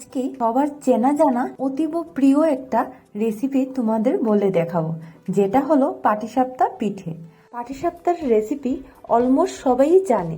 আজকে সবার চেনা জানা অতীব প্রিয় একটা রেসিপি তোমাদের বলে দেখাবো, যেটা হলো পাটিসাপটা পিঠে। পাটিসাপটার রেসিপি অলমোস্ট সবাই জানে,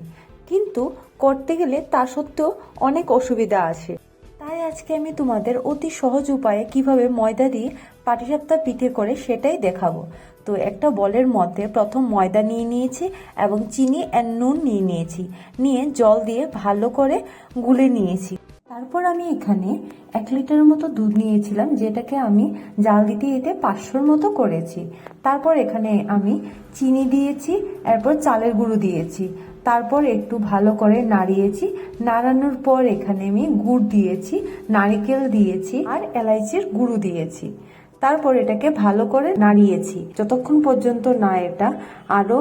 কিন্তু করতে গেলে তা সত্ত্বেও অনেক অসুবিধা আসে। তাই আজকে আমি তোমাদের অতি সহজ উপায়ে কিভাবে ময়দা দিয়ে পাটিসাপটা পিঠে করে সেটাই দেখাবো। তো একটা বলের মধ্যে প্রথম ময়দা নিয়ে নিয়েছি এবং চিনি আর নুন নিয়ে নিয়েছি, নিয়ে জল দিয়ে ভালো করে গুলে নিয়েছি। তারপর আমি এখানে 1 লিটারের মতো দুধ নিয়েছিলাম, যেটাকে আমি জাল দিতে দিতে 500-র মতো করেছি। তারপর এখানে আমি চিনি দিয়েছি, এরপর চালের গুঁড়ো দিয়েছি, তারপর একটু ভালো করে নাড়িয়েছি। নাড়ানোর পর এখানে আমি গুড় দিয়েছি, নারকেল দিয়েছি আর এলাইচির গুঁড়ো দিয়েছি। তারপর এটাকে ভালো করে নাড়িয়েছি যতক্ষণ পর্যন্ত না এটা আরো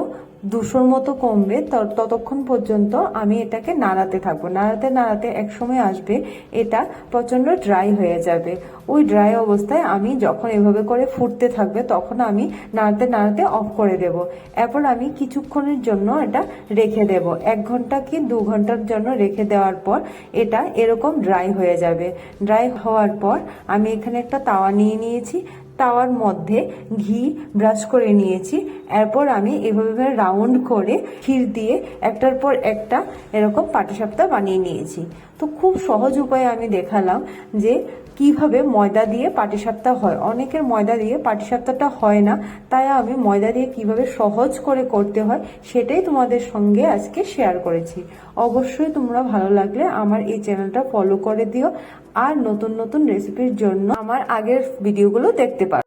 200-র মতো কমবে, ততক্ষণ পর্যন্ত আমি এটাকে নাড়াতে থাকবো। নাড়াতে নাড়াতে এক সময় আসবে এটা প্রচন্ড ড্রাই হয়ে যাবে। ওই ড্রাই অবস্থায় আমি যখন এভাবে করে ফুটতে থাকবে তখন আমি নাড়াতে নাড়াতে অফ করে দেব। এরপর আমি কিছুক্ষণের জন্য এটা রেখে দেব, 1 ঘন্টা কি 2 ঘন্টার জন্য রেখে দেওয়ার পর এটা এরকম ড্রাই হয়ে যাবে। ড্রাই হওয়ার পর আমি এখানে একটা তাওয়া নিয়ে নিয়েছি, তাওয়ার মধ্যে ঘি ব্রাশ করে নিয়েছি। এরপর আমি এভাবে রাউন্ড করে ক্ষীর দিয়ে একটার পর একটা এরকম পাটিসাপটা বানিয়ে নিয়েছি। তো খুব সহজ উপায়ে আমি দেখালাম যে কিভাবে ময়দা দিয়ে পাটিসাপটা হয়। অনেকের ময়দা দিয়ে পাটিসাপটাটা হয় না, তাই আমি ময়দা দিয়ে কিভাবে সহজ করে করতে হয় সেটাই তোমাদের সঙ্গে আজকে শেয়ার করেছি। অবশ্যই তোমরা ভালো লাগলে আমার এই চ্যানেলটা ফলো করে দিও, আর নতুন নতুন রেসিপির জন্য আমার আগের ভিডিওগুলো দেখতে পারো।